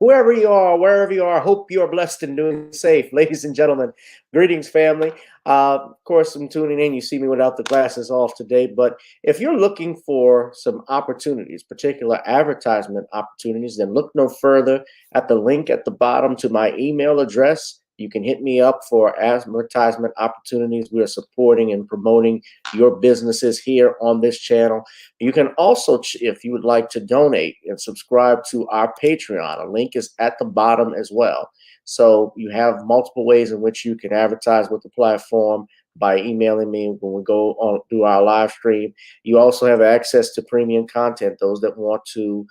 Whoever you are, wherever you are, hope you are blessed and doing safe. Ladies and gentlemen, greetings, family. Of course, I'm tuning in. You see me without the glasses off today, but if you're looking for some opportunities, particular advertisement opportunities, then look no further at the link at the bottom to my email address. You can hit me up for advertisement opportunities. We are supporting and promoting your businesses here on this channel. You can also, if you would like to donate and subscribe to our Patreon, a link is at the bottom as well. So you have multiple ways in which you can advertise with the platform by emailing me when we go on do our live stream. You also have access to premium content, those that want to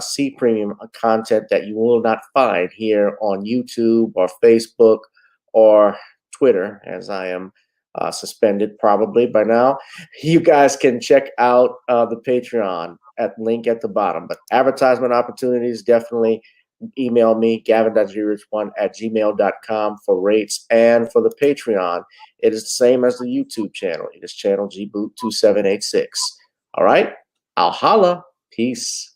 see premium content that you will not find here on YouTube or Facebook or Twitter, as I am suspended probably by now. You guys can check out the Patreon at link at the bottom. But advertisement opportunities, definitely email me, gavin.grich1@gmail.com for rates. And for the Patreon, it is the same as the YouTube channel. It is channel gboot2786. All right? I'll holla. Peace.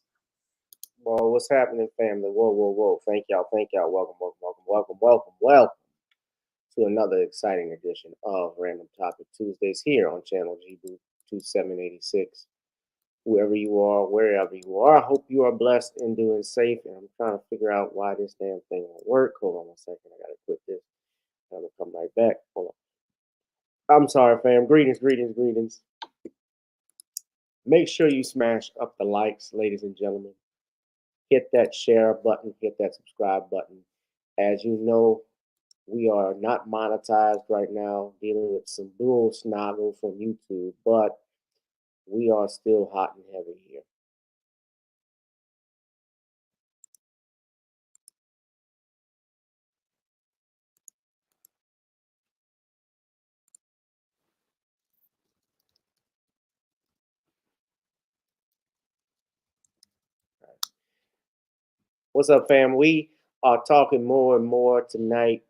Well, what's happening, family? Whoa, whoa, whoa. Thank y'all. Thank y'all. Welcome, welcome, welcome, welcome, welcome, welcome to another exciting edition of Random Topic Tuesdays here on channel gboot2786. Whoever you are, wherever you are, I hope you are blessed and doing safe. And I'm trying to figure out why this damn thing won't work. Hold on a second. I got to quit this. I'm going to come right back. Hold on. I'm sorry, fam. Greetings, greetings, greetings. Make sure you smash up the likes, ladies and gentlemen. Hit that share button, hit that subscribe button. As you know, we are not monetized right now, dealing with some bull snoggle from YouTube, but we are still hot and heavy here. What's up, fam? We are talking more and more tonight,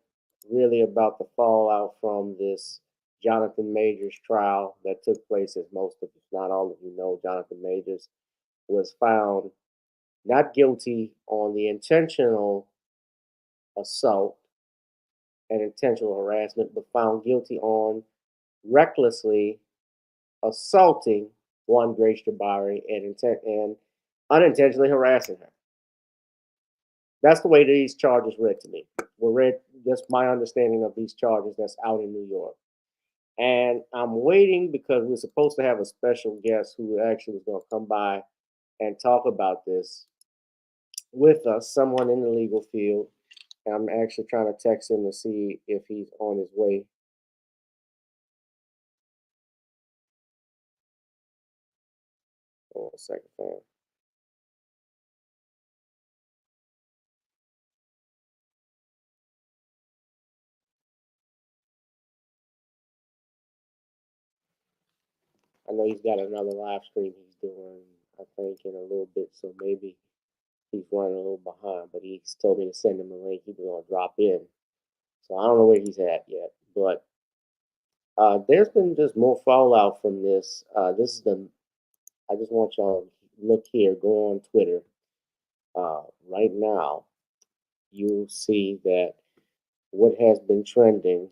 really about the fallout from this Jonathan Majors trial that took place. As most of, if not all of you know, Jonathan Majors was found not guilty on the intentional assault and intentional harassment, but found guilty on recklessly assaulting one Grace Jabari and unintentionally harassing her. That's the way these charges read to me. Were read, just my understanding of these charges that's out in New York. And I'm waiting because we're supposed to have a special guest who actually is going to come by and talk about this with us, someone in the legal field. And I'm actually trying to text him to see if he's on his way. Hold on a second, fam. I know he's got another live stream he's doing, I think, in a little bit, so maybe he's running a little behind, but he's told me to send him a link. He's going to drop in. So I don't know where he's at yet, but there's been just more fallout from this. This is the, I just want y'all to look here, go on Twitter. Right now, you'll see that what has been trending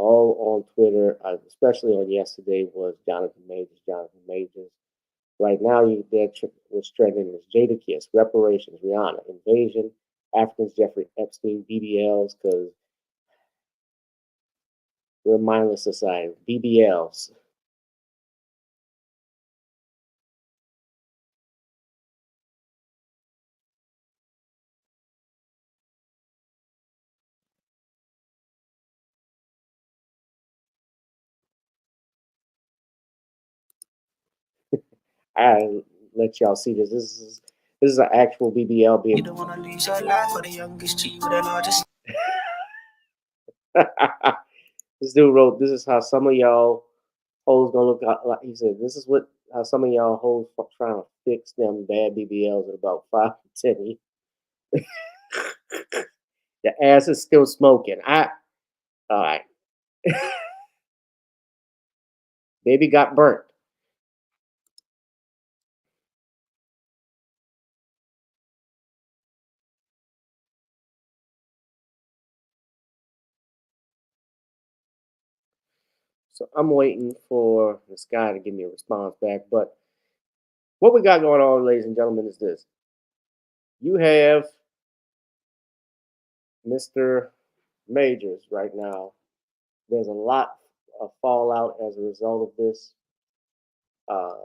all on Twitter, especially on yesterday, was Jonathan Majors. Jonathan Majors. Right now, what's trending is Jadakiss, reparations, Rihanna, invasion, Africans, Jeffrey Epstein, BBLs, because we're a mindless society. BBLs. I let y'all see this. This is an actual BBL being. You don't want to lose your life for the youngest G with the largest. This dude wrote, "This is how some of y'all hoes gonna look." Like he said, "This is what how some of y'all hoes trying to fix them bad BBLs in about 5 to 10 years." The ass is still smoking. All right. Baby got burnt. So I'm waiting for this guy to give me a response back. But what we got going on, ladies and gentlemen, is this. You have Mr. Majors right now. There's a lot of fallout as a result of this, uh,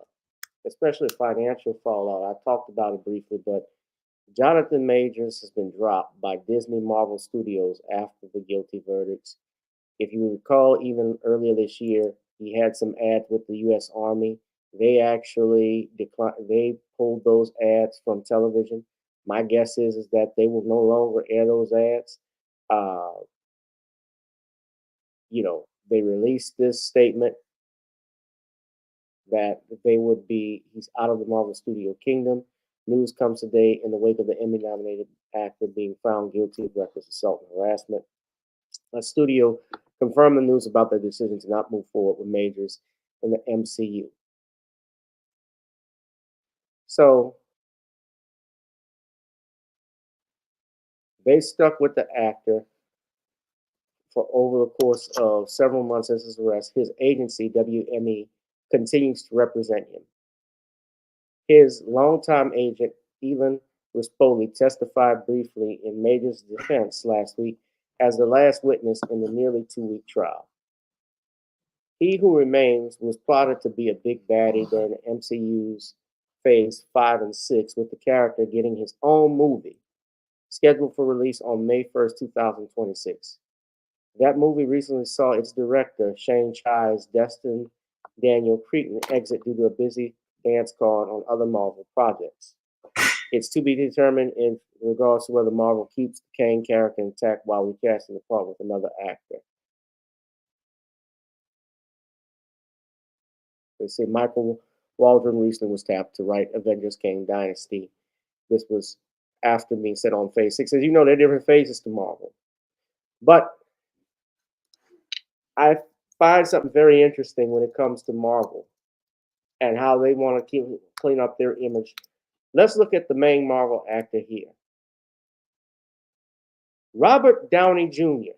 especially financial fallout. I talked about it briefly, but Jonathan Majors has been dropped by Disney Marvel Studios after the guilty verdicts. If you recall, even earlier this year, he had some ads with the U.S. Army. They actually declined. They pulled those ads from television. My guess is that they will no longer air those ads. Uh, they released this statement that they would be. He's out of the Marvel Studio kingdom. News comes today in the wake of the Emmy-nominated actor being found guilty of reckless assault and harassment. A studio confirmed the news about their decision to not move forward with Majors in the MCU. So they stuck with the actor for over the course of several months since his arrest. His agency, WME, continues to represent him. His longtime agent, Evan Rispoli, testified briefly in Major's defense last week as the last witness in the nearly 2-week trial. He Who Remains was plotted to be a big baddie during the MCU's Phase 5 and 6, with the character getting his own movie, scheduled for release on May 1st, 2026. That movie recently saw its director, Shane Chai's Destin Daniel Cretton, exit due to a busy dance card on other Marvel projects. It's to be determined in regards to whether Marvel keeps the Kane character intact while recasting the part with another actor. They say Michael Waldron recently was tapped to write Avengers Kane Dynasty. This was after being set on Phase 6. As you know, there are different phases to Marvel. But I find something very interesting when it comes to Marvel and how they want to clean up their image. Let's look at the main Marvel actor here. Robert Downey Jr.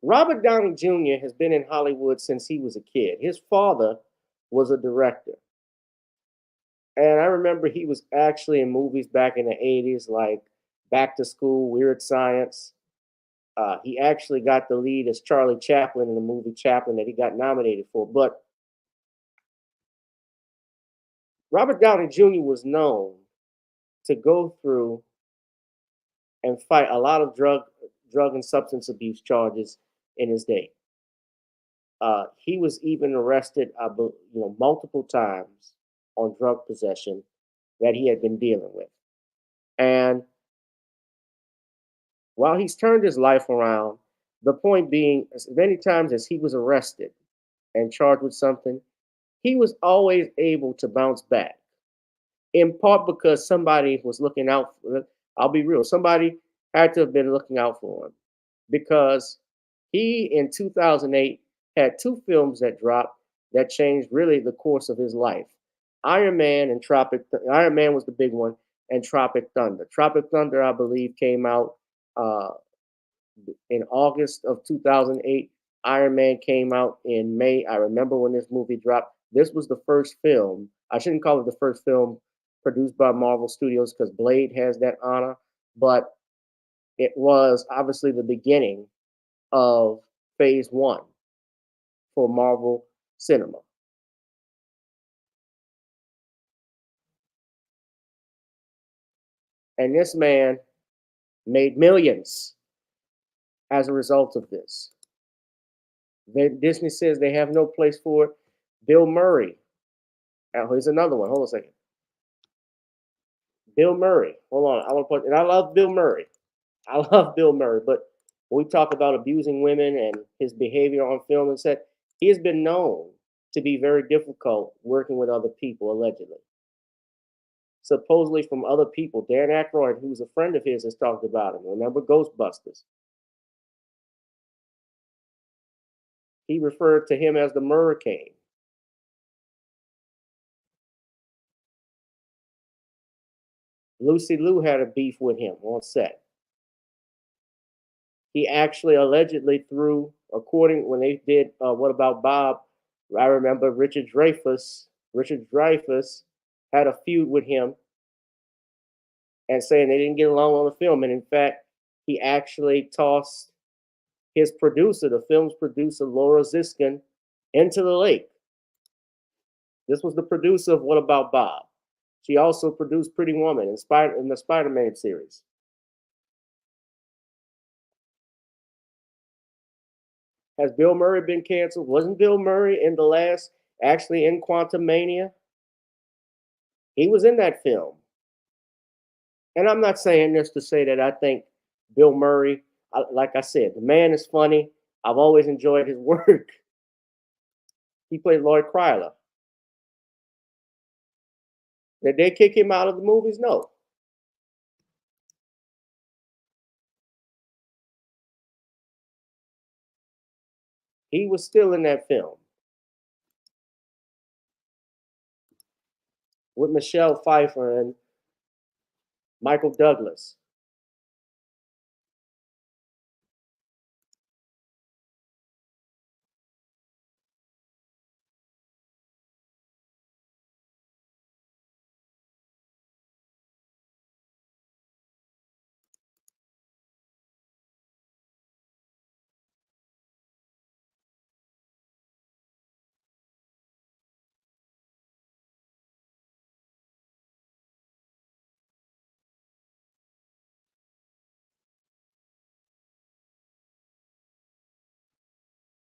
Robert Downey Jr. has been in Hollywood since he was a kid. His father was a director. And I remember he was actually in movies back in the 80s like Back to School, Weird Science. He actually got the lead as Charlie Chaplin in the movie Chaplin that he got nominated for. But Robert Downey Jr. was known to go through and fight a lot of drug and substance abuse charges in his day. He was even arrested, multiple times on drug possession that he had been dealing with. And while he's turned his life around, the point being, as many times as he was arrested and charged with something, he was always able to bounce back. In part because somebody was looking out for him. I'll be real, somebody had to have been looking out for him because he, in 2008, had 2 films that dropped that changed really the course of his life. Iron Man and Iron Man was the big one, and Tropic Thunder. Tropic Thunder, I believe, came out in August of 2008. Iron Man came out in May. I remember when this movie dropped. This was the first film. I shouldn't call it the first film produced by Marvel Studios because Blade has that honor, but it was obviously the beginning of Phase 1 for Marvel cinema. And this man made millions as a result of this. Disney says they have no place for it. Bill Murray. Here's another one. Hold on a second. Bill Murray. Hold on. I want to put, and I love Bill Murray. I love Bill Murray, but when we talk about abusing women and his behavior on film and set, he has been known to be very difficult working with other people, allegedly. Supposedly from other people. Dan Aykroyd, who's a friend of his, has talked about him. Remember Ghostbusters? He referred to him as the Murricane. Lucy Liu had a beef with him on set. He actually allegedly threw according when they did What About Bob, I remember Richard Dreyfuss. Richard Dreyfuss had a feud with him and saying they didn't get along on the film. And in fact, he actually tossed his producer, the film's producer, Laura Ziskin, into the lake. This was the producer of What About Bob? She also produced Pretty Woman in the Spider-Man series. Has Bill Murray been canceled? Wasn't Bill Murray in the last, actually in Quantumania? He was in that film. And I'm not saying this to say that I think Bill Murray, like I said, the man is funny. I've always enjoyed his work. He played Lloyd Kryler. Did they kick him out of the movies? No. He was still in that film with Michelle Pfeiffer and Michael Douglas.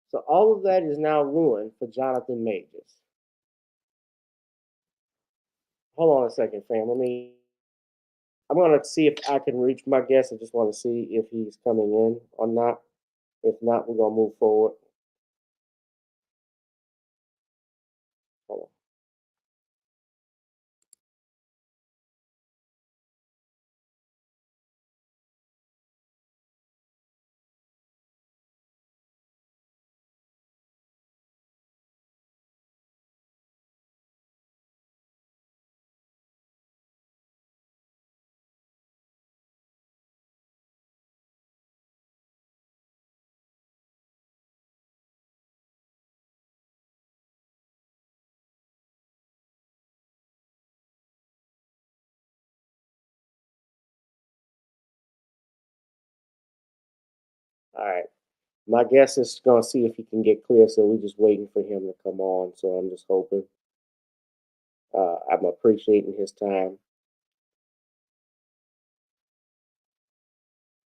So all of that is now ruined for Jonathan Majors. Hold on a second, fam. I'm gonna see if I can reach my guest. I just want to see if he's coming in or not. If not, we're gonna move forward. Hold on. All right. My guest is gonna see if he can get clear, so we're just waiting for him to come on. So I'm just hoping. I'm appreciating his time.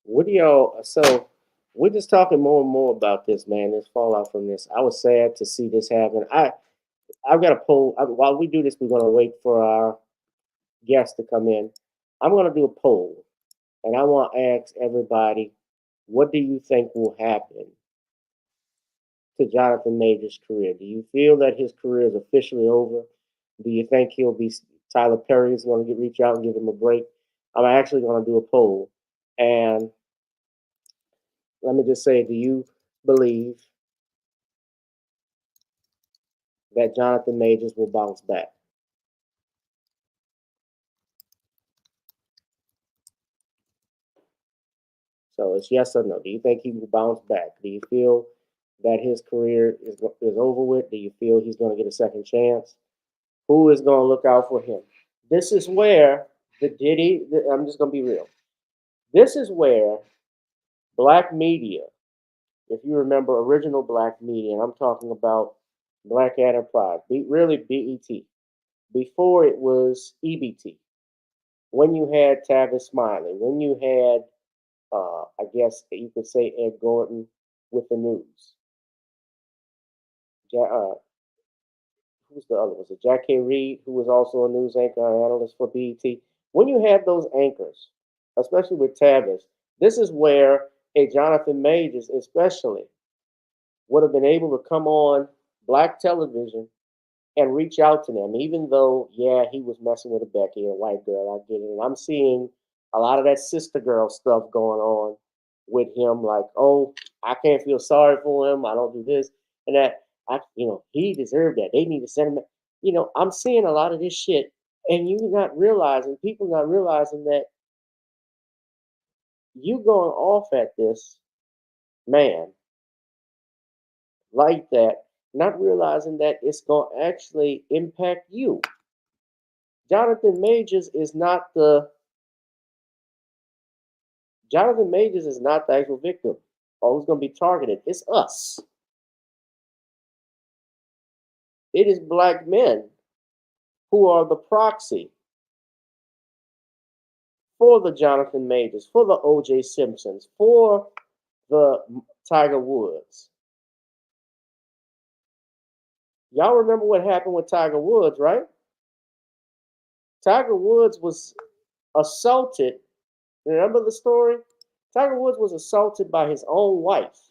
What do y'all? So we're just talking more and more about this, man. This fallout from this. I was sad to see this happen. I've got a poll. While we do this, we're gonna wait for our guest to come in. I'm gonna do a poll, and I want to ask everybody, what do you think will happen to Jonathan Major's career? Do you feel that his career is officially over? Do you think he'll be Tyler Perry is going to reach out and give him a break? I'm actually going to do a poll, and let me just say, do you believe that Jonathan Majors will bounce back? So it's yes or no. Do you think he will bounce back? Do you feel that his career is over with? Do you feel he's going to get a second chance? Who is going to look out for him? This is where I'm just going to be real. This is where black media, if you remember original black media, and I'm talking about Black Enterprise, really BET, before it was EBT, when you had Tavis Smiley, when you had, I guess you could say Ed Gordon with the news. Who's the other? Was it Jack K. Reed, who was also a news anchor and analyst for BET? When you had those anchors, especially with Tavis, this is where a Jonathan Majors, especially, would have been able to come on black television and reach out to them, even though, yeah, he was messing with a Becky, a white girl. I get it. And I'm seeing a lot of that sister girl stuff going on with him, like, oh, I can't feel sorry for him. I don't do this and that. He deserved that. They need to send him. I'm seeing a lot of this shit, and people not realizing that you going off at this man like that, not realizing that it's going to actually impact you. Jonathan Majors is not the Jonathan Majors is not the actual victim or who's going to be targeted. It's us. It is black men who are the proxy for the Jonathan Majors, for the O.J. Simpsons, for the Tiger Woods. Y'all remember what happened with Tiger Woods, right? Tiger Woods was assaulted. Remember the story? Tiger Woods was assaulted by his own wife.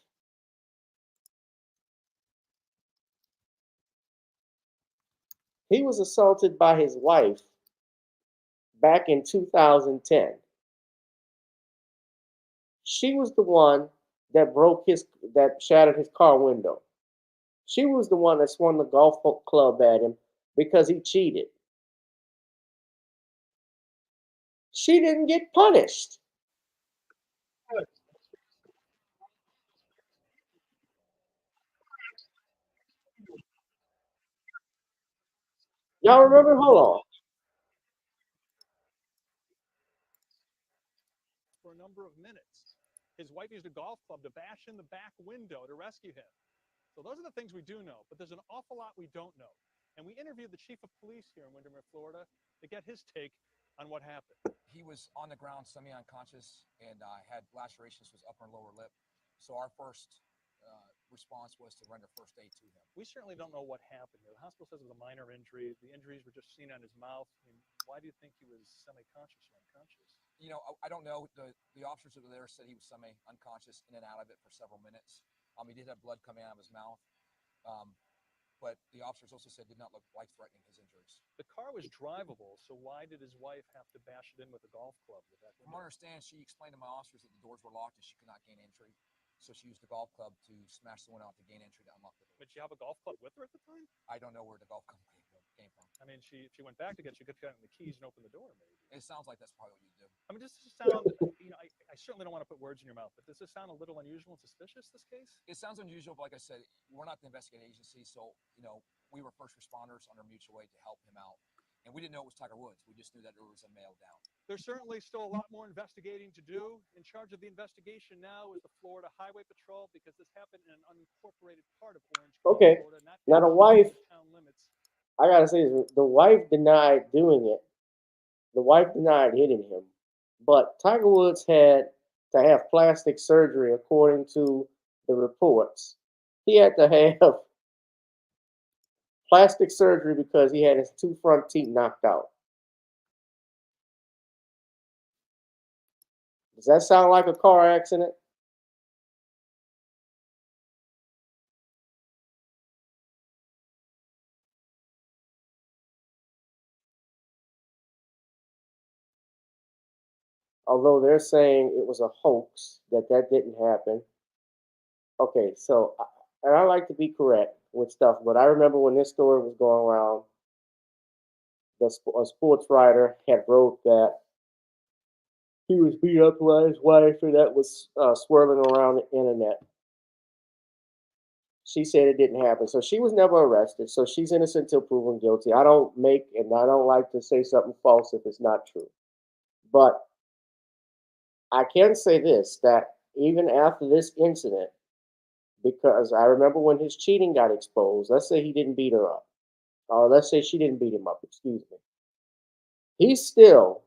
He was assaulted by his wife back in 2010. She was the one that shattered his car window. She was the one that swung the golf club at him because he cheated. She didn't get punished. Y'all remember? Hold on. For a number of minutes. His wife used a golf club to bash in the back window to rescue him. So those are the things we do know, but there's an awful lot we don't know. And we interviewed the chief of police here in Windermere, Florida, to get his take on what happened. He was on the ground, semi-unconscious, and had lacerations to his upper and lower lip. So our first response was to render first aid to him. We certainly don't know what happened here. The hospital says it was a minor injury. The injuries were just seen on his mouth. I mean, why do you think he was semi-conscious or unconscious? You know, I don't know. The officers over there said he was semi-unconscious in and out of it for several minutes. He did have blood coming out of his mouth. But the officers also said did not look life-threatening, his injuries. The car was drivable, so why did his wife have to bash it in with a golf club? From what I understand, she explained to my officers that the doors were locked and she could not gain entry. So she used the golf club to smash the window out to gain entry to unlock the door. Did she have a golf club with her at the time? I don't know where the golf club came from. I mean, she went back to she could have gotten the keys and open the door, maybe. It sounds like that's probably what you do. I mean, does this sound, I certainly don't want to put words in your mouth, but does this sound a little unusual and suspicious, this case? It sounds unusual, but like I said, we're not the investigating agency, so, we were first responders under mutual aid to help him out. And we didn't know it was Tiger Woods. We just knew that there was a male down. There's certainly still a lot more investigating to do. In charge of the investigation now is the Florida Highway Patrol, because this happened in an unincorporated part of Orange County, Okay. Florida. Now the wife, town limits. I gotta say this, the wife denied doing it. The wife denied hitting him. But Tiger Woods had to have plastic surgery according to the reports. He had to have plastic surgery because he had his two front teeth knocked out. Does that sound like a car accident? Although they're saying it was a hoax, that didn't happen. Okay, so, and I like to be correct with stuff, but I remember when this story was going around, a sports writer had wrote that he was beat up by his wife, and that was swirling around the internet. She said it didn't happen, so she was never arrested. So she's innocent until proven guilty. I don't make and I don't like to say something false if it's not true, but I can say this: that even after this incident, because I remember when his cheating got exposed. Let's say he didn't beat her up, or let's say she didn't beat him up. Excuse me. He still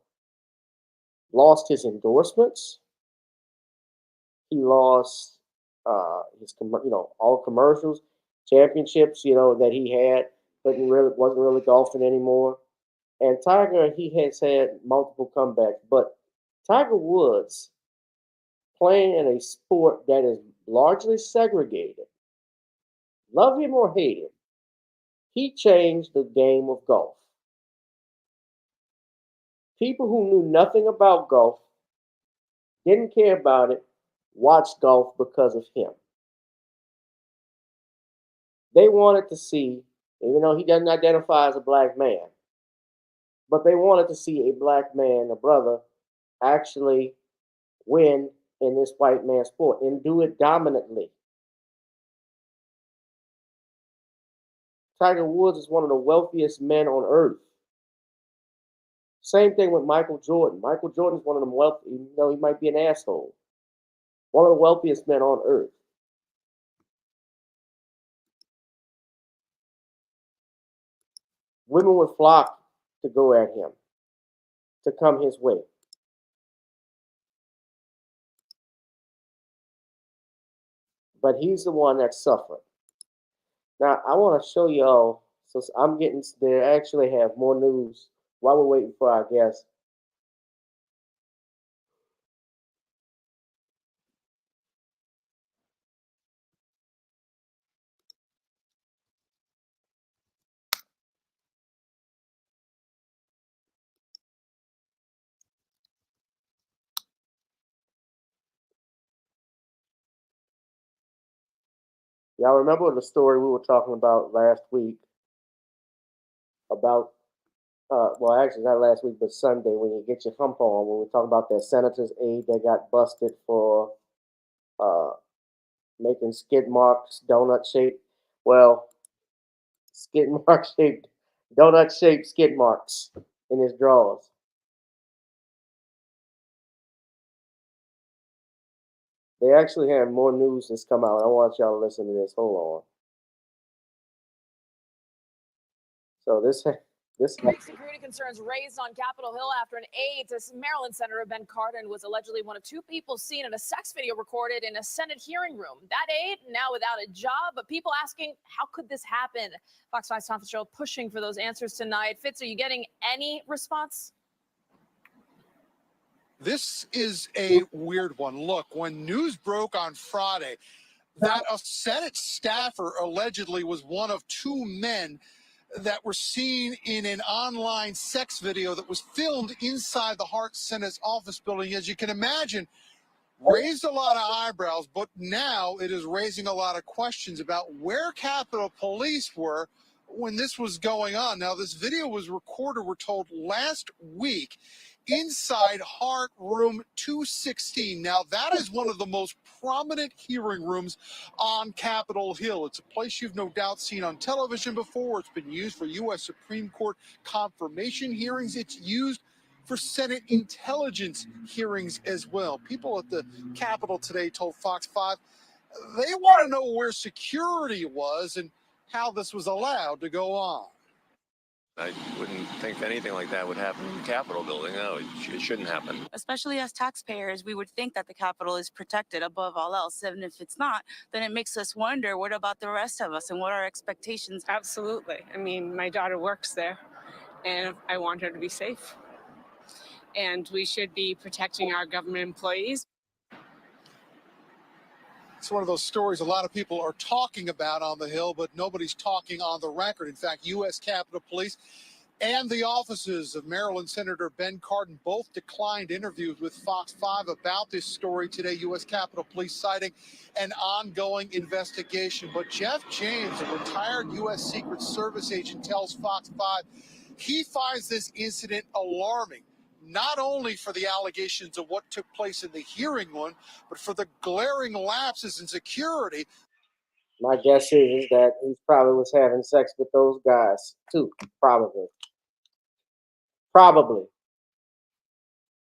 lost his endorsements. He lost all commercials, championships, that he had, but he really wasn't really golfing anymore. And Tiger, he has had multiple comebacks, but Tiger Woods playing in a sport that is largely segregated, love him or hate him, he changed the game of golf. People who knew nothing about golf, didn't care about it, watched golf because of him. They wanted to see, even though he doesn't identify as a black man, but they wanted to see a black man, a brother, actually win in this white man sport and do it dominantly. Tiger Woods is one of the wealthiest men on earth. Same thing with Michael Jordan. Michael Jordan is one of them wealthy, even though he might be an asshole. One of the wealthiest men on earth. Women would flock to go at him, to come his way. But he's the one that suffered. Now, I want to show y'all, so I'm getting, they actually have more news while we're waiting for our guest. Y'all remember the story we were talking about last week about, well, actually not last week, but Sunday when you get your hump on, when we talk about that senator's aide that got busted for making skid marks, donut shaped, well, skid mark shaped, donut shaped skid marks in his drawers. They actually have more news that's come out. I want y'all to listen to this. Hold on. So this Big security concerns raised on Capitol Hill after an aide to Maryland Senator Ben Cardin was allegedly one of two people seen in a sex video recorded in a Senate hearing room. That aide now without a job, but people asking, how could this happen? Fox 5's Tom Fitzgerald pushing for those answers tonight. Fitz, are you getting any response? This is a weird one. Look, when news broke on Friday that a Senate staffer allegedly was one of two men that were seen in an online sex video that was filmed inside the Hart Senate's office building, as you can imagine, raised a lot of eyebrows, but now it is raising a lot of questions about where Capitol Police were when this was going on. Now, this video was recorded, we're told, last week inside Hart Room 216. Now, that is one of the most prominent hearing rooms on Capitol Hill. It's a place you've no doubt seen on television before. It's been used for U.S. Supreme Court confirmation hearings. It's used for Senate intelligence hearings as well. People at the Capitol today told Fox 5 they want to know where security was and how this was allowed to go on. I wouldn't think anything like that would happen in the Capitol building. No, it shouldn't happen. Especially as taxpayers, we would think that the Capitol is protected above all else. And if it's not, then it makes us wonder, what about the rest of us and what are our expectations? Absolutely. I mean, my daughter works there and I want her to be safe. And we should be protecting our government employees. It's one of those stories a lot of people are talking about on the Hill, but nobody's talking on the record. In fact, U.S. Capitol Police and the offices of Maryland Senator Ben Cardin both declined interviews with Fox 5 about this story today. U.S. Capitol Police citing an ongoing investigation. But Jeff James, a retired U.S. Secret Service agent, tells Fox 5 he finds this incident alarming, not only for the allegations of what took place in the hearing one, but for the glaring lapses in security. My guess is that he probably was having sex with those guys too. Probably.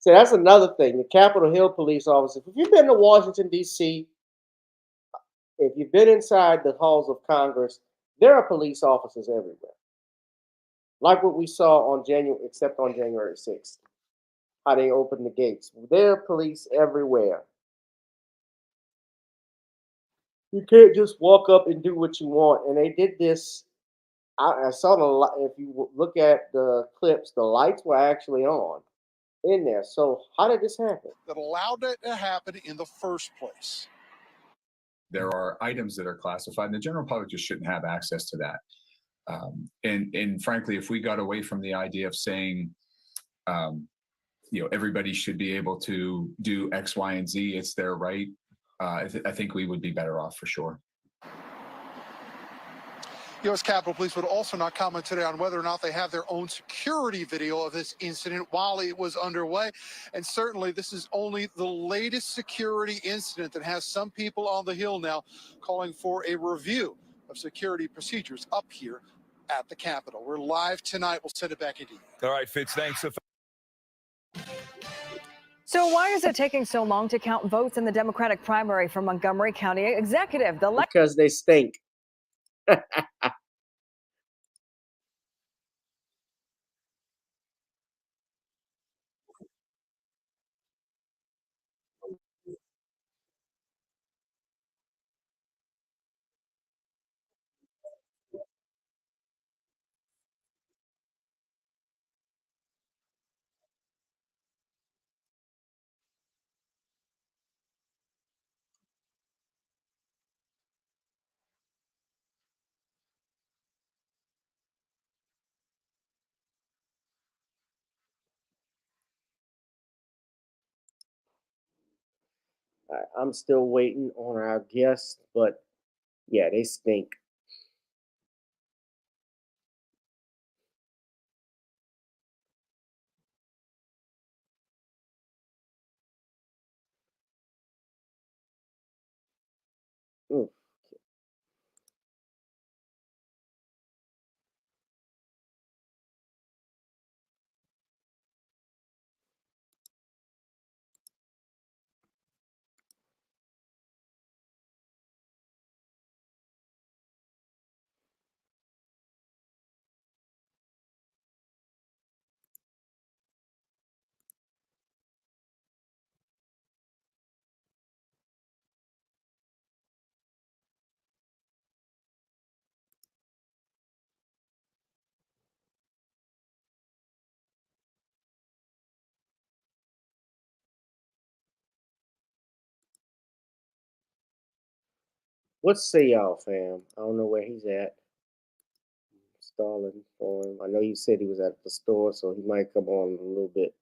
So that's another thing. The Capitol Hill police officers. If you've been to Washington, D.C., if you've been inside the halls of Congress, there are police officers everywhere. Like what we saw on January 6th. How they opened the gates. There are police everywhere. You can't just walk up and do what you want. And they did this. I saw the. If you look at the clips, the lights were actually on in there. So how did this happen? That allowed it to happen in the first place. There are items that are classified, and the general public just shouldn't have access to that. And frankly, if we got away from the idea of saying, everybody should be able to do X, Y, and Z, it's their right, I think we would be better off for sure. U.S. Capitol Police would also not comment today on whether or not they have their own security video of this incident while it was underway. And certainly this is only the latest security incident that has some people on the Hill now calling for a review of security procedures up here at the Capitol. We're live tonight. We'll send it back into you. All right, Fitz, thanks. So why is it taking so long to count votes in the Democratic primary for Montgomery County Executive? Because they stink. I'm still waiting on our guests, but yeah, they stink. Mm. What say y'all, fam? I don't know where he's at. Stalling for him. I know you said he was at the store, so he might come on in a little bit.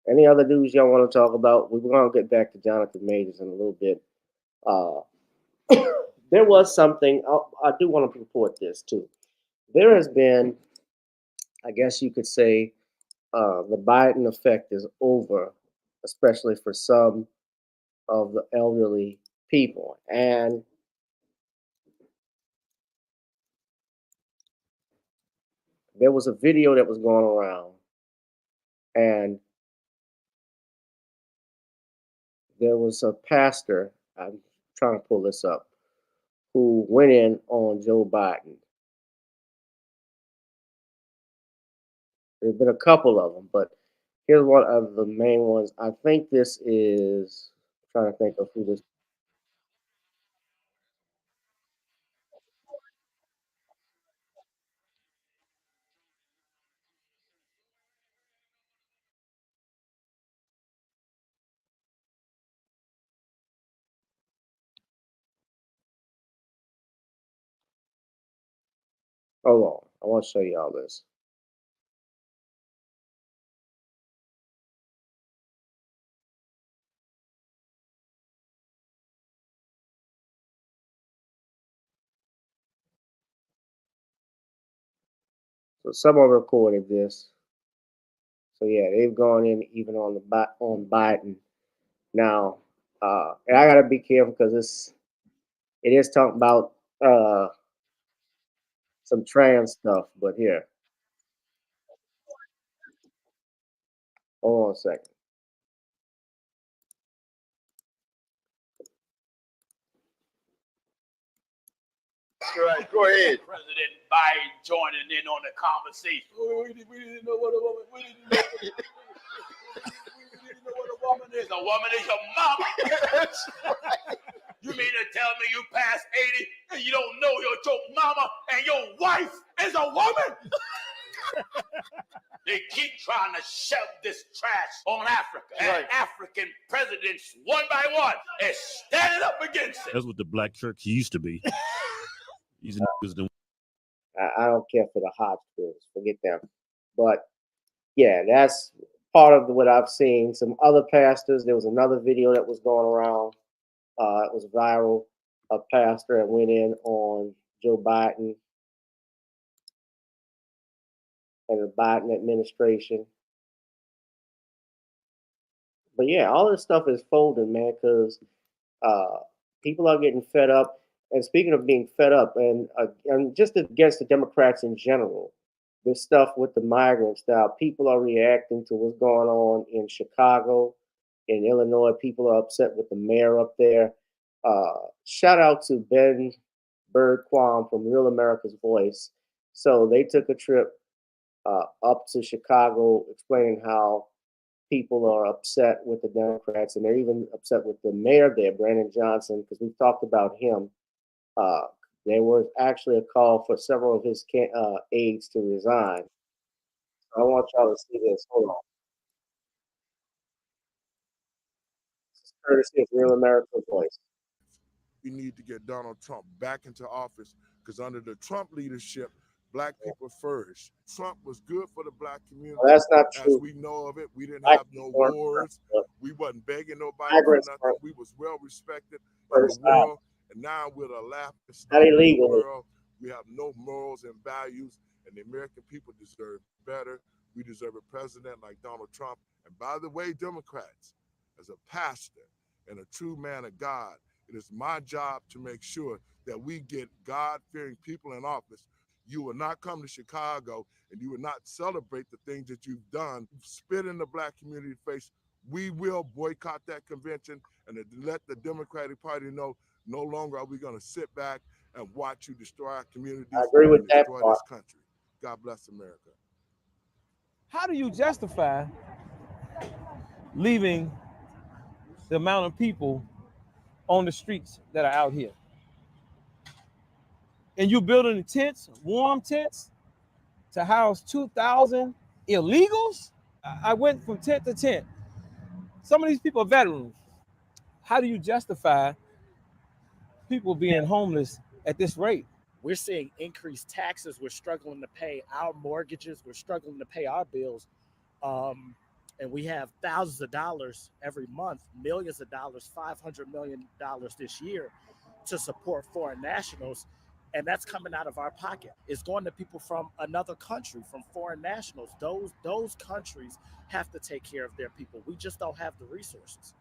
Any other news y'all want to talk about? We're going to get back to Jonathan Majors in a little bit. There was something, I do want to report this too. There has been, I guess you could say, the Biden effect is over, especially for some of the elderly people. And there was a video that was going around, and there was a pastor, I'm trying to pull this up, who went in on Joe Biden. There's been a couple of them, but here's one of the main ones. I think this is, I'm trying to think of who this. Hold on, I want to show you all this. So someone recorded this. So yeah, they've gone in even on on Biden now, and I gotta be careful because it is talking about some trans stuff. But here, hold on a second. Right, go ahead. President Biden joining in on the conversation. We didn't know what a woman. We didn't know what a woman is. A woman is your mama. That's right. You mean to tell me you past 80 and you don't know your mama and your wife is a woman? They keep trying to shove this trash on Africa. Right. And African presidents, one by one, is standing up against it. That's what the black church used to be. These niggas don't. I don't care for the Hodgkins, forget them. But yeah, that's part of what I've seen. Some other pastors. There was another video that was going around. It was viral. A pastor that went in on Joe Biden and the Biden administration. But yeah, all this stuff is folding, man, because Uh, People are getting fed up. And speaking of being fed up, and just against the Democrats in general, this stuff with the migrants now, people are reacting to what's going on in Chicago, in Illinois. People are upset with the mayor up there. Shout out to Ben Birdquam from Real America's Voice. So they took a trip up to Chicago, explaining how people are upset with the Democrats, and they're even upset with the mayor there, Brandon Johnson, because we've talked about him. Uh, there was actually a call for several of his aides to resign. I want y'all to see this. Hold on. This is courtesy of Real America's Voice. We need to get Donald Trump back into office because under the Trump leadership, black people flourished. Trump was good for the black community. Well, that's not true. As we know of it, we didn't Black have no people weren't wars. first. We wasn't begging nobody for Migrants nothing. weren't We was well respected in first the world. And now we're the laughing stock Not of the illegally. world. We have no morals and values, and the American people deserve better. We deserve a president like Donald Trump. And by the way, Democrats, as a pastor and a true man of God, it is my job to make sure that we get God-fearing people in office. You will not come to Chicago and you will not celebrate the things that you've done, spit in the black community face. We will boycott that convention and let the Democratic Party know no longer are we going to sit back and watch you destroy our communities I agree with and that destroy part. this country. God bless America. How do you justify leaving the amount of people on the streets that are out here? And you building tents, warm tents, to house 2,000 illegals? I went from tent to tent. Some of these people are veterans. How do you justify people being homeless at this rate? We're seeing increased taxes. We're struggling to pay our mortgages. We're struggling to pay our bills. And we have thousands of dollars every month, millions of dollars, $500 million this year to support foreign nationals. And that's coming out of our pocket. It's going to people from another country, from foreign nationals. Those countries have to take care of their people. We just don't have the resources.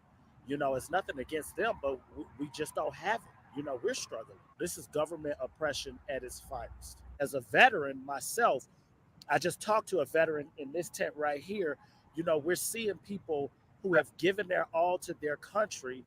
You know, it's nothing against them, but we just don't have it. You know, we're struggling. This is government oppression at its finest. As a veteran myself, I just talked to a veteran in this tent right here. You know, we're seeing people who have given their all to their country.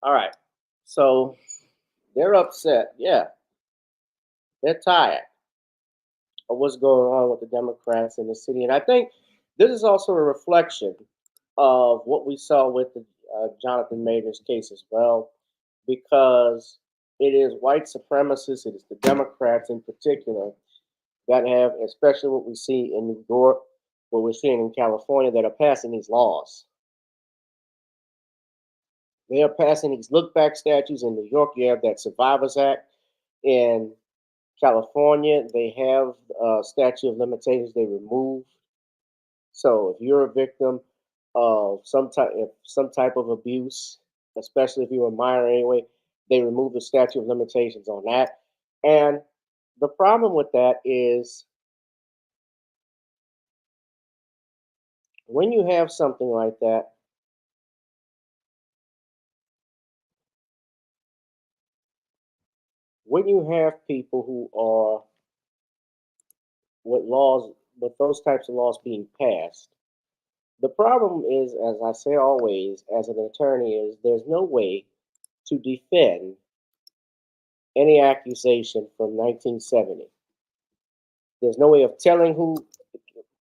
All right. So they're upset. Yeah. They're tired of what's going on with the Democrats in the city. And I think this is also a reflection of what we saw with the Jonathan Majors case as well, because it is white supremacists, it is the Democrats in particular that have, especially what we see in New York, what we're seeing in California, that are passing these laws. They are passing these look back statutes. In New York, you have that Survivors Act. In California, they have statute of limitations they removed. So if you're a victim of some type of abuse, especially if you're a minor anyway, they remove the statute of limitations on that. And the problem with that is when you have something like that, when you have people who are with those types of laws being passed, the problem is, as I say always, as an attorney, is there's no way to defend any accusation from 1970. There's no way of telling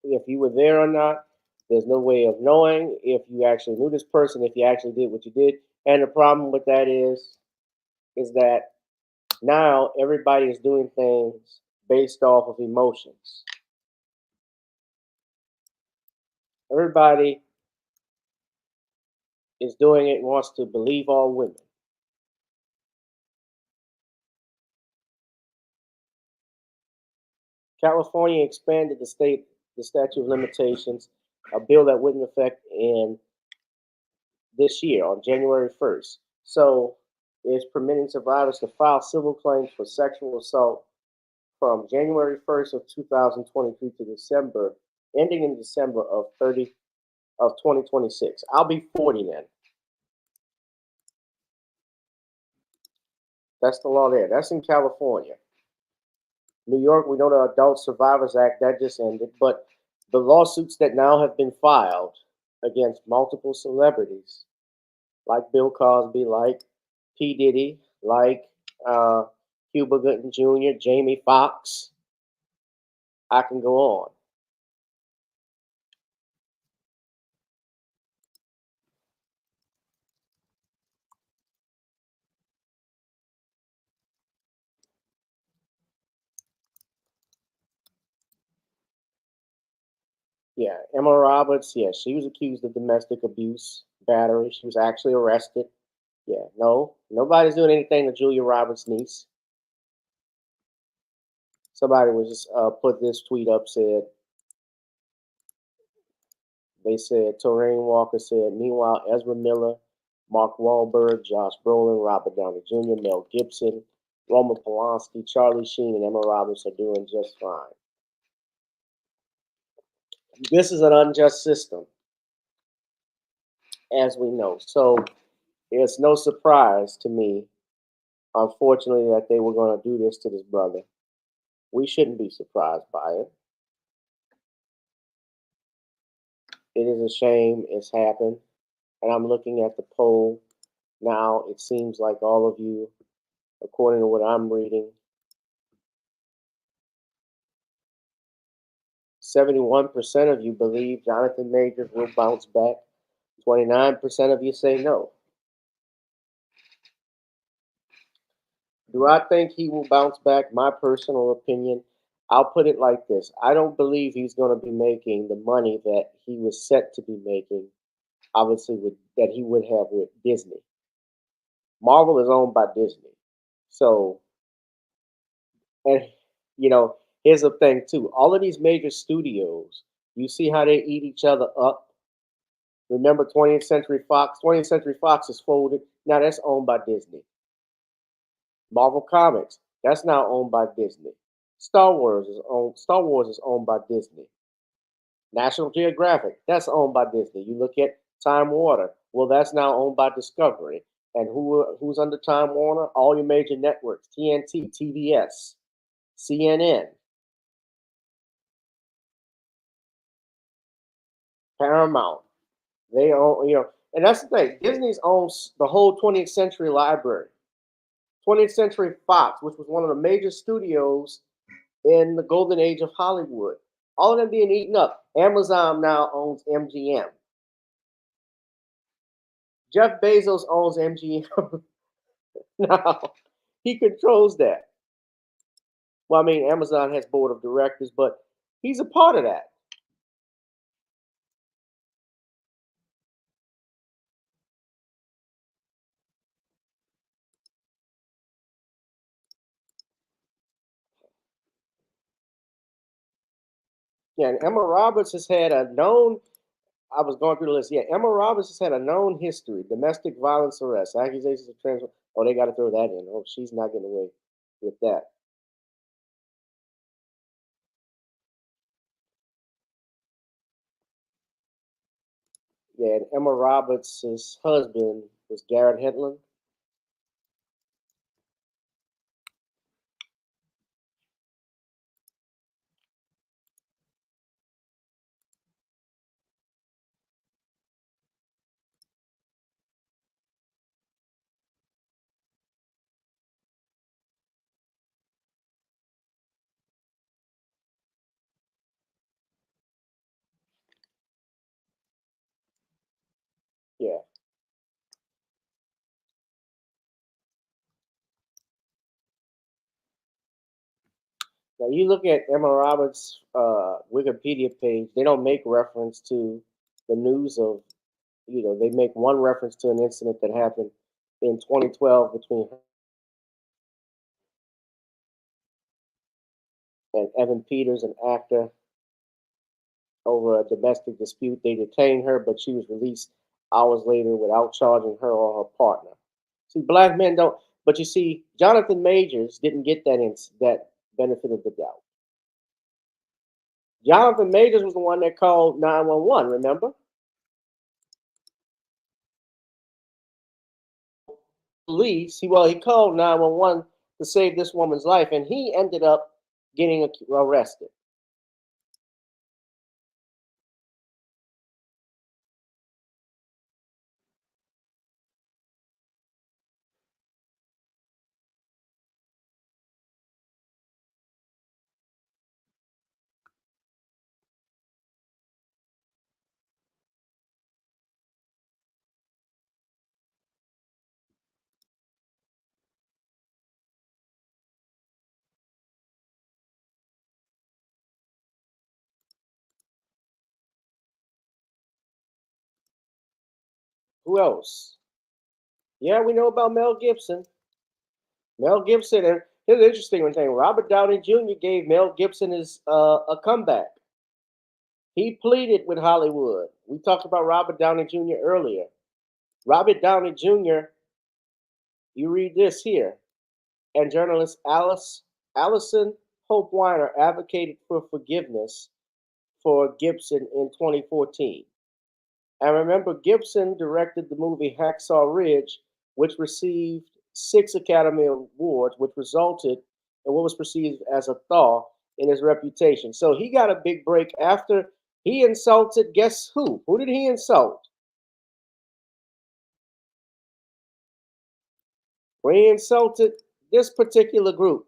if you were there or not. There's no way of knowing if you actually knew this person, if you actually did what you did. And the problem with that is that now everybody is doing things based off of emotions. Everybody is doing it and wants to believe all women. California expanded the statute of limitations, a bill that wouldn't affect in this year on January 1st. So it's permitting survivors to file civil claims for sexual assault from January 1st of 2023 to December, ending in December of 2026. I'll be 40 then. That's the law there. That's in California. New York, we know the Adult Survivors Act, that just ended, but the lawsuits that now have been filed against multiple celebrities, like Bill Cosby, like P. Diddy, like Cuba Gooding Jr., Jamie Foxx, I can go on. Yeah, Emma Roberts, yeah, she was accused of domestic abuse, battery. She was actually arrested. Yeah, no, nobody's doing anything to Julia Roberts' niece. Somebody was just put this tweet up, they said, Toreen Walker said, meanwhile, Ezra Miller, Mark Wahlberg, Josh Brolin, Robert Downey Jr., Mel Gibson, Roman Polanski, Charlie Sheen, and Emma Roberts are doing just fine. This is an unjust system, as we know. So it's no surprise to me, unfortunately, that they were going to do this to this brother. We shouldn't be surprised by it. It is a shame it's happened. And I'm looking at the poll now. It seems like all of you, according to what I'm reading, 71% of you believe Jonathan Majors will bounce back. 29% of you say no. Do I think he will bounce back? My personal opinion, I'll put it like this. I don't believe he's going to be making the money that he was set to be making, obviously, that he would have with Disney. Marvel is owned by Disney. So, and, here's the thing, too. All of these major studios, you see how they eat each other up? Remember 20th Century Fox? 20th Century Fox is folded. Now that's owned by Disney. Marvel Comics, that's now owned by Disney. Star Wars is owned by Disney. National Geographic, that's owned by Disney. You look at Time Warner, well, that's now owned by Discovery. And who's under Time Warner? All your major networks: TNT, TBS, CNN, Paramount. They own, and that's the thing. Disney owns the whole 20th Century Library. 20th Century Fox, which was one of the major studios in the golden age of Hollywood. All of them being eaten up. Amazon now owns MGM. Jeff Bezos owns MGM. Now, he controls that. Well, I mean, Amazon has board of directors, but he's a part of that. Yeah, and Emma Roberts has had a known, I was going through the list. Yeah, Emma Roberts has had a known history: domestic violence arrest, accusations of trans. Oh, they got to throw that in. Oh, she's not getting away with that. Yeah, and Emma Roberts' husband was Garrett Hedlund. Yeah. Now you look at Emma Roberts' Wikipedia page, they don't make reference to the news of, they make one reference to an incident that happened in 2012 between her and Evan Peters, an actor, over a domestic dispute. They detained her, but she was released hours later without charging her or her partner. See, black men don't, but you see, Jonathan Majors didn't get that benefit of the doubt. Jonathan Majors was the one that called 911, remember? Police, he called 911 to save this woman's life, and he ended up getting arrested. Who else? Yeah, we know about Mel Gibson. Mel Gibson, and here's an interesting thing. Robert Downey Jr. gave Mel Gibson a comeback. He pleaded with Hollywood. We talked about Robert Downey Jr. earlier. Robert Downey Jr., you read this here, and journalist Allison Hope Weiner advocated for forgiveness for Gibson in 2014. And remember, Gibson directed the movie Hacksaw Ridge, which received 6 Academy Awards, which resulted in what was perceived as a thaw in his reputation. So he got a big break after he insulted, guess who? Who did he insult? Well, he insulted this particular group.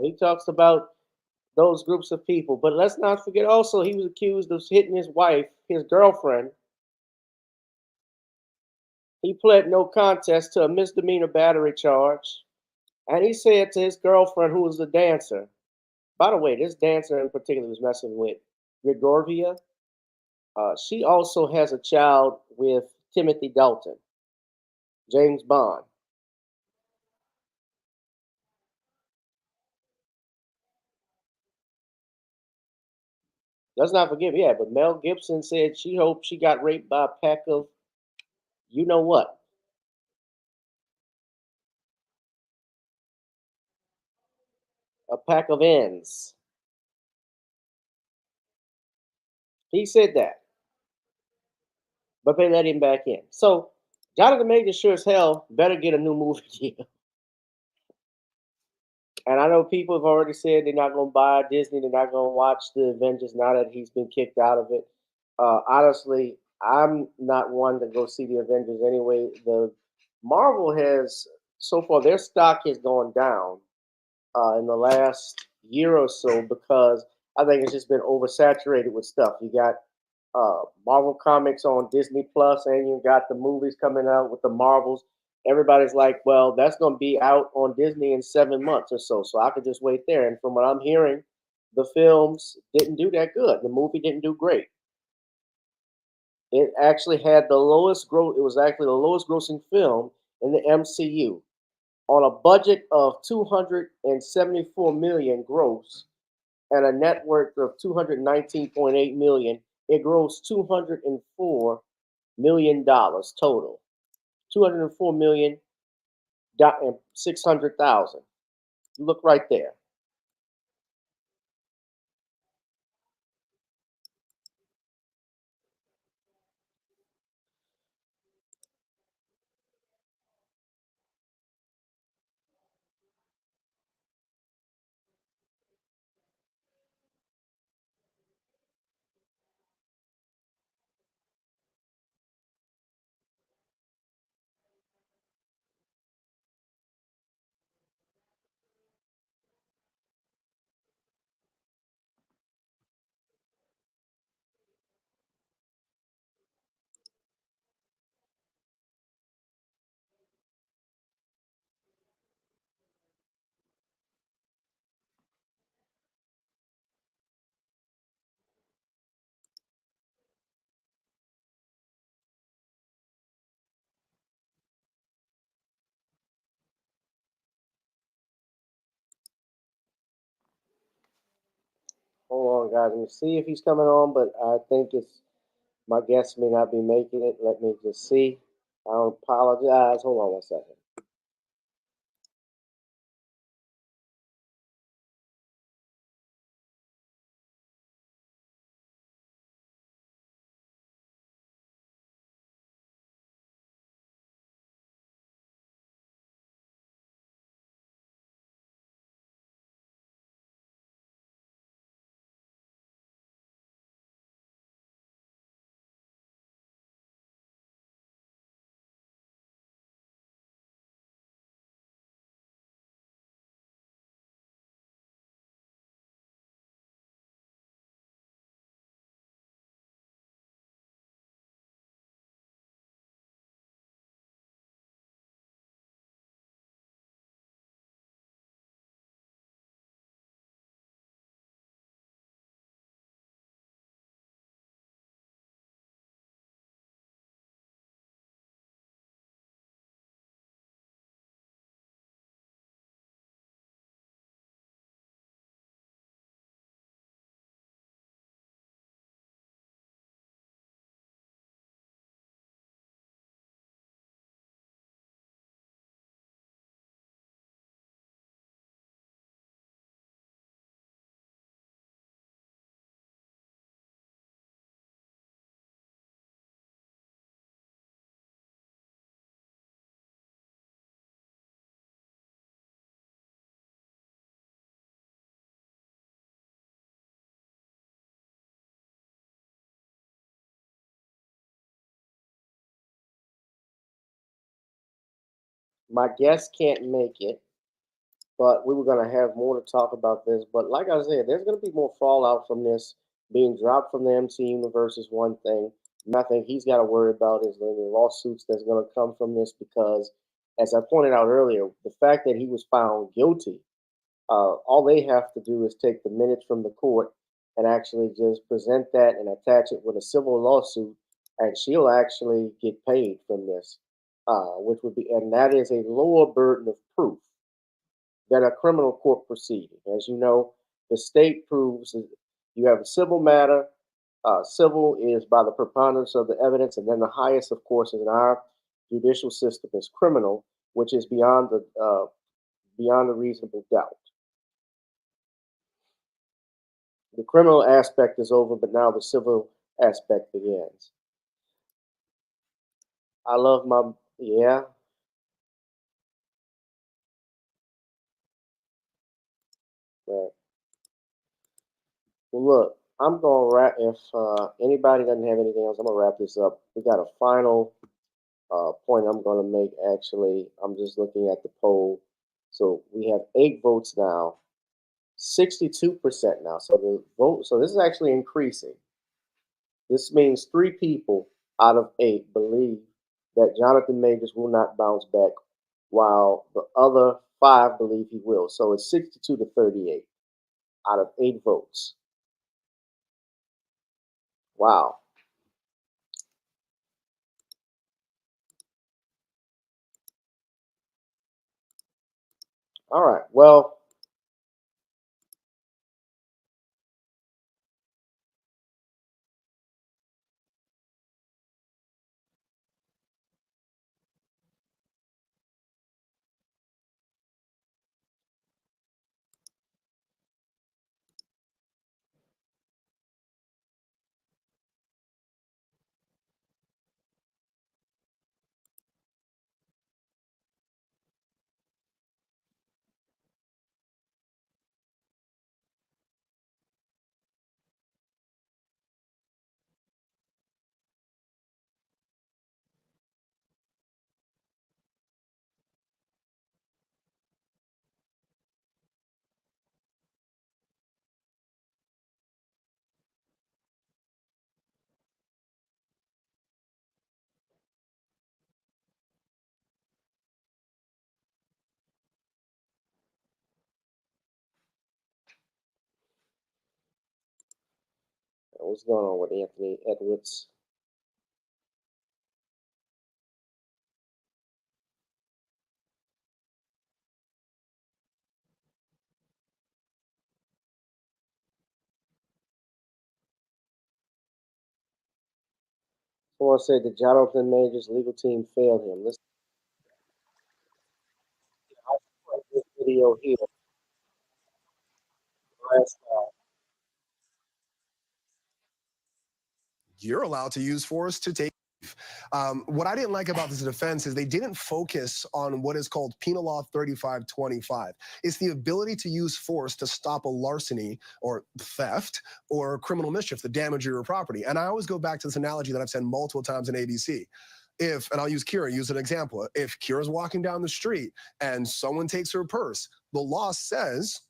He talks about those groups of people. But let's not forget also, he was accused of hitting his wife, his girlfriend. He pled no contest to a misdemeanor battery charge. And he said to his girlfriend, who was a dancer, by the way, this dancer in particular was messing with Grigorvia. She also has a child with Timothy Dalton, James Bond. Let's not forget, yeah, but Mel Gibson said she hoped she got raped by a pack of, you know what? A pack of ends. He said that. But they let him back in. So Jonathan Majors sure as hell better get a new movie deal. And I know people have already said they're not going to buy Disney. They're not going to watch the Avengers now that he's been kicked out of it. Honestly, I'm not one to go see the Avengers anyway. The Marvel has, so far, their stock has gone down in the last year or so because I think it's just been oversaturated with stuff. You got Marvel Comics on Disney Plus, and you got the movies coming out with the Marvels. Everybody's like, well, that's going to be out on Disney in 7 months or so, so I could just wait there. And from what I'm hearing, the films didn't do that good. The movie didn't do great. It actually had the lowest growth. It was actually the lowest grossing film in the MCU. on a budget of 274 million gross and a net worth of 219.8 million, it grows 204 million dollars total. 204 million and 600,000. Look right there. Hold on, guys. Let me see if he's coming on, but I think it's my guest may not be making it. Let me just see. I apologize. Hold on one second. My guest can't make it, but we were going to have more to talk about this. But like I said, there's going to be more fallout from this. Being dropped from the MC universe is one thing. Nothing he's got to worry about is the lawsuits that's going to come from this because, as I pointed out earlier, the fact that he was found guilty, all they have to do is take the minutes from the court and actually just present that and attach it with a civil lawsuit, and she'll actually get paid from this, which would be, and that is a lower burden of proof than a criminal court proceeding. As you know, the state proves that you have a civil matter. Civil is by the preponderance of the evidence, and then the highest, of course, in our judicial system is criminal, which is beyond the reasonable doubt. The criminal aspect is over, but now the civil aspect begins. I love my yeah. Right. Well, look, I'm gonna wrap. If anybody doesn't have anything else, I'm gonna wrap this up. We got a final point I'm gonna make. Actually, I'm just looking at the poll. So we have 8 votes now, 62% now. So the vote. So this is actually increasing. This means 3 people out of 8 believe that Jonathan Majors will not bounce back, while the other 5 believe he will. So it's 62 to 38 out of 8 votes. Wow. All right. Well, what's going on with Anthony Edwards? Someone said the Jonathan Majors legal team failed him. Let's play this video here. Last time. You're allowed to use force to take. What I didn't like about this defense is they didn't focus on what is called Penal Law 3525. It's the ability to use force to stop a larceny or theft or criminal mischief, the damage of your property. And I always go back to this analogy that I've said multiple times in ABC. And I'll use Kira, use an example. If Kira's walking down the street and someone takes her purse, the law says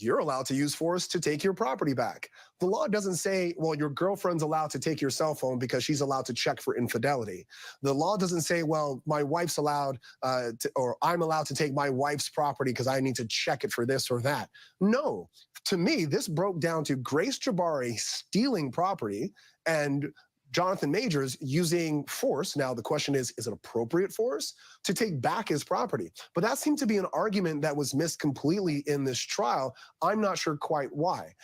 you're allowed to use force to take your property back. The law doesn't say, well, your girlfriend's allowed to take your cell phone because she's allowed to check for infidelity. The law doesn't say, well, my wife's allowed or I'm allowed to take my wife's property because I need to check it for this or that. No, to me, this broke down to Grace Jabari stealing property and Jonathan Majors using force. Now, the question is it appropriate force to take back his property? But that seemed to be an argument that was missed completely in this trial. I'm not sure quite why.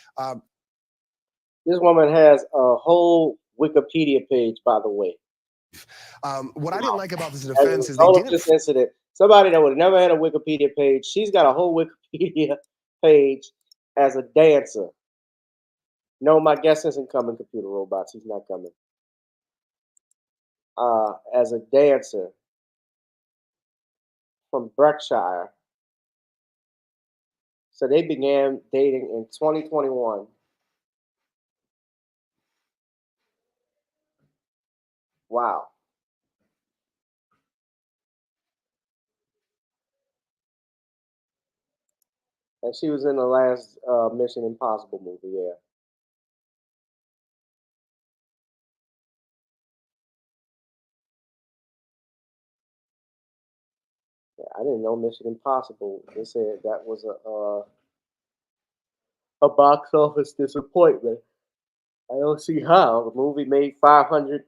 This woman has a whole Wikipedia page, by the way. What I didn't like about this defense is they all of didn't. this incident, somebody that would have never had a Wikipedia page, she's got a whole Wikipedia page as a dancer. No, my guest isn't coming, computer robots. He's not coming. As a dancer from Berkshire. So they began dating in 2021. Wow. And she was in the last Mission Impossible movie, yeah. Yeah, I didn't know Mission Impossible. They said that was a box office disappointment. I don't see how. The movie made $567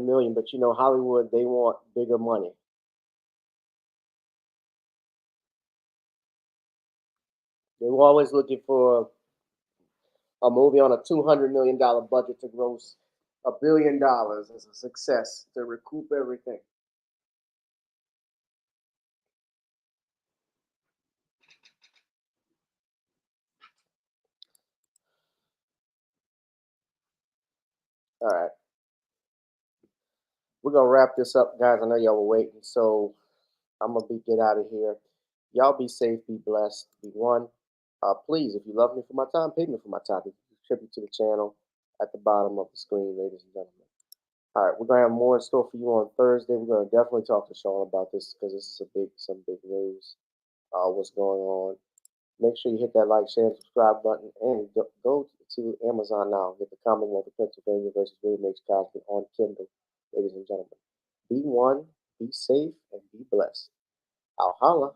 million, but you know Hollywood, they want bigger money. They were always looking for a movie on a $200 million budget to gross $1 billion as a success to recoup everything. All right. We're gonna wrap this up, guys. I know y'all were waiting, so I'm gonna get out of here. Y'all be safe, be blessed, be one. Please, if you love me for my time, pay me for my time. Contribute to the channel at the bottom of the screen, ladies and gentlemen. All right, we're gonna have more in store for you on Thursday. We're gonna definitely talk to Sean about this because this is some big news. What's going on? Make sure you hit that like, share, and subscribe button, and go to Amazon now. Get the Commonwealth of Pennsylvania versus William H. Cosby on Kindle, ladies and gentlemen. Be one, be safe, and be blessed. I'll holla.